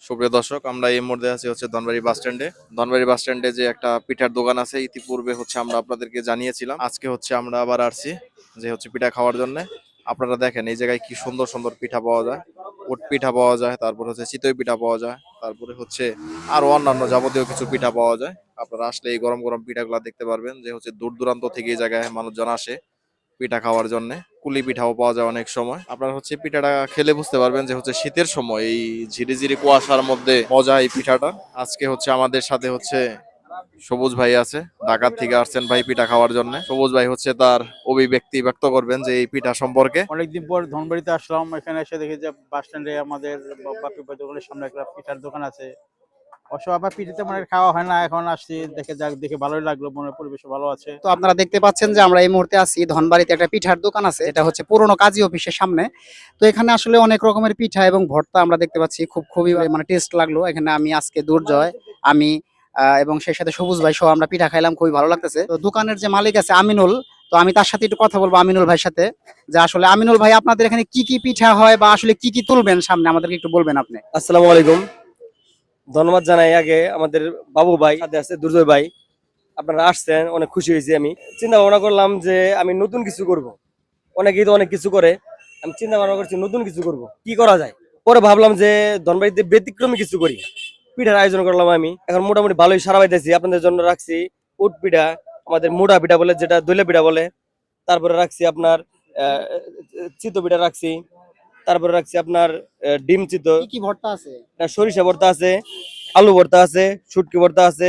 সুপ্রিয় দর্শক, আমরা এই মুহূর্তে আছি হচ্ছে ধনবাড়ি বাস স্ট্যান্ডে। ধনবাড়ি বাস স্ট্যান্ডে যে একটা পিঠার দোকান আছে, ইতিপূর্বে হচ্ছে আমরা আপনাদেরকে জানিয়েছিলাম। আজকে হচ্ছে আমরা আবার আসছি যে হচ্ছে পিঠা খাওয়ার জন্য। আপনারা দেখেন এই জায়গায় কি সুন্দর সুন্দর পিঠা পাওয়া যায়। উট পিঠা পাওয়া যায়, তারপর হচ্ছে চিতই পিঠা পাওয়া যায়, তারপরে হচ্ছে আরো অন্যান্য যাবতীয় কিছু পিঠা পাওয়া যায়। আপনারা আসলে এই গরম গরম পিঠাগুলা দেখতে পারবেন যে হচ্ছে দূর দূরান্ত থেকে এই জায়গায় মানুষজন আসে পিঠা খাওয়ার জন্য। কুলি পিঠাও পাওয়া যায় অনেক সময়। আপনারা হচ্ছে পিঠাটা খেলে বুঝতে পারবেন যে হচ্ছে শীতের সময় এই ঝিরিঝিরি কুয়াশার মধ্যে মজা এই পিঠাটা। আজকে হচ্ছে আমাদের সাথে হচ্ছে সবুজ ভাই আছে, ঢাকা থেকে আসছেন ভাই পিঠা খাওয়ার জন্য। সবুজ ভাই হচ্ছে তার অভিব্যক্তি ব্যক্ত করবেন যে এই পিঠা সম্পর্কে। অনেকদিন পর ধনবাড়িতে আসলাম। এখানে এসে দেখি যে বাস স্ট্যান্ডে আমাদের বাপি ভাই দোকানের সামনে একটা পিঠার দোকান আছে। অবশ্য আবার পিঠাতে মনে হয় খাওয়া হয় না, এখন আসছি দেখে যাক, দেখে ভালোই লাগলো, মনের পরিবেশ ভালো আছে। তো আপনারা দেখতে পাচ্ছেন যে আমরা এই মুহূর্তে আছি ধনবাড়িতে, একটা পিঠার দোকান আছে, এটা হচ্ছে পুরনো কাজী অফিসের সামনে। তো এখানে আসলে অনেক রকমের পিঠা এবং ভর্তা আমরা দেখতে পাচ্ছি, খুবই মানে টেস্ট লাগলো। এখানে আমি আজকে দুর্জয়, আমি এবং সেই সাথে সবুজ ভাই সহ আমরা পিঠা খাইলাম, খুবই ভালো লাগতেছে। তো দোকানের যে মালিক আছে আমিনুল, তো আমি তার সাথে একটু কথা বলবো, আমিনুল ভাইয়ের সাথে, যে আসলে আমিনুল ভাই আপনাদের এখানে কি কি পিঠা হয় বা আসলে কি কি তুলবেন সামনে, আমাদেরকে একটু বলবেন আপনি। আসসালামু আলাইকুম। ধন্যবাদ জানাই আগে আমাদের বাবু ভাই সাথে আছে দুর্জয় ভাই, আপনারা আসছেন, অনেক খুশি হয়েছি। আমি চিন্তা ভাবনা করলাম যে আমি নতুন কিছু করব। অনেকেই তো অনেক কিছু করে, আমি চিন্তা ভাবনা করছি নতুন কিছু করব, কি করা যায়। পরে ভাবলাম যে ধনবাড়িতে ব্যতিক্রমী কিছু করি, পিঠার আয়োজন করলাম। আমি এখন মোটামুটি ভালোই সারা পাইতেছি। আপনাদের জন্য রাখছি উট পিঠা, আমাদের মুড়া পিঠা বলে, যেটা দইলা পিঠা বলে। তারপরে রাখছি আপনার চিতো পিঠা রাখছি। তারপরে রাখছি আপনার ডিম চিতো, কি কি ভর্তা আছে? সরিষা ভর্তা আছে, আলু ভর্তা আছে, শুটকি ভর্তা আছে,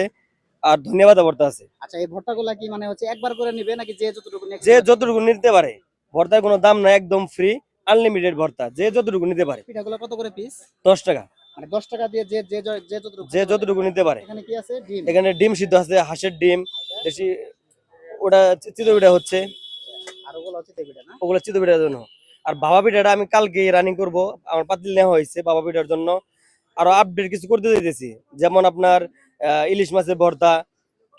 আর ধনিয়া পাতা ভর্তা আছে। আচ্ছা, এই ভর্তাগুলা কি মানে হচ্ছে একবার করে নিবে নাকি যে যতটুকু নিয়ে যে যতটুকু নিতে পারে, ভর্তার কোনো দাম নাই, একদম ফ্রি, আনলিমিটেড ভর্তা, যে যতটুকু নিতে পারে। পিঠাগুলো কত করে পিস? 10 টাকা, মানে 10 টাকা দিয়ে যে যে যে যতটুকু যে যতটুকু নিতে পারে। এখানে কি আছে? ডিম। এখানে ডিম সিদ্ধ আছে, হাঁসের ডিম, দেশি, ওটা চিতই পিঠা হচ্ছে, আর ওগুলো হচ্ছে তেল পিঠা না? ওগুলো চিতই পিঠার জন্য। আর ভাপা পিঠাটা আমি কালকে রানিং করব, আমার পাতিল নেওয়া হয়েছে ভাপা পিঠার জন্য। আরো আপডেট কিছু করতে দিতেছি, যেমন আপনার ইলিশ মাছের ভর্তা।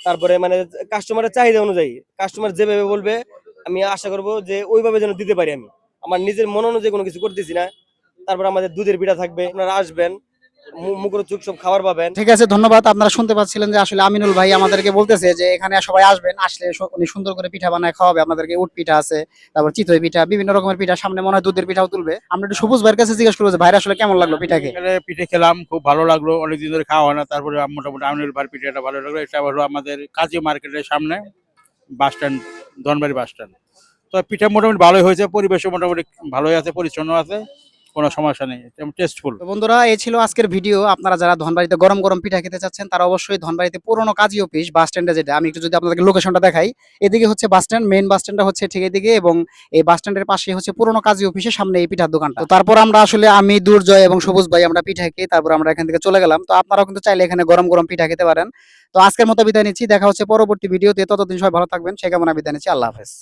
তারপরে মানে কাস্টমারের চাহিদা অনুযায়ী কাস্টমার যেভাবে বলবে, আমি আশা করব যে ওইভাবে যেন দিতে পারি। আমি আমার নিজের মন অনুযায়ী কোনো কিছু করতেছি না। তারপর আমাদের দুধের পিঠা থাকবে, আপনারা আসবেন, মুখরোচক সব খাবার পাবেন। ঠিক আছে, ধন্যবাদ। আপনারা শুনতে পাচ্ছিলেন যে আসলে আমিনুল ভাই আমাদেরকে বলতেছে যে এখানে সবাই আসবেন, আসলে উনি সুন্দর করে পিঠা বানায় খাওয়াবে আপনাদেরকে। উট পিঠা আছে, তারপর চিতই পিঠা, বিভিন্ন রকমের পিঠা, সামনে মনে হয় দুধের পিঠাও তুলবে। আমরা একটু সবুজ ভাইয়ের কাছে জিজ্ঞেস করবো যে ভাইরা আসলে কেমন লাগলো পিঠাকে। এখানে পিঠে খেলাম, খুব ভালো লাগলো, অনেকদিন ধরে খাওয়া হয় না। তারপরে মোটামুটি আমিনুল ভাইয়ের পিঠাটা ভালো লাগলো। এটা হলো আমাদের কাজী মার্কেটের সামনে bus stand, Dhanbari bus stand. তো পিঠা মোটামুটি ভালোই হয়েছে, পরিবেশও মোটামুটি ভালোই আছে, পরিচ্ছন্ন আছে, কোনো সমস্যা নেই, টেস্টফুল। তো বন্ধুরা, এই ছিল আজকের ভিডিও। আপনারা যারা ধনবাড়িতে গরম গরম পিঠা খেতে চাচ্ছেন, তারা অবশ্যই ধনবাড়িতে পুরনো কাজী অফিস বাস স্ট্যান্ডে, যেটা আমি একটু যদি আপনাদেরকে লোকেশনটা দেখাই, এদিকে হচ্ছে বাস স্ট্যান্ড, মেইন বাস স্ট্যান্ডটা হচ্ছে ঠিক এদিকে, এবং এই বাস স্ট্যান্ডের পাশে হচ্ছে পুরনো কাজী অফিসের সামনে এই পিঠার দোকানটা। তো তারপর আমরা আসলে আমি, দুর্জয় এবং সবুজ ভাই আমরা পিঠা খেয়ে তারপর আমরা এখান থেকে চলে গেলাম। তো আপনারাও কিন্তু চাইলে এখানে গরম গরম পিঠা খেতে পারেন। তো আজকের মতো বিদায় নিচ্ছি, দেখা হচ্ছে পরবর্তী ভিডিওতে। ততদিন সবাই ভালো থাকবেন, সেই কামনা বিদায় নিচ্ছি। আল্লাহ হাফেজ।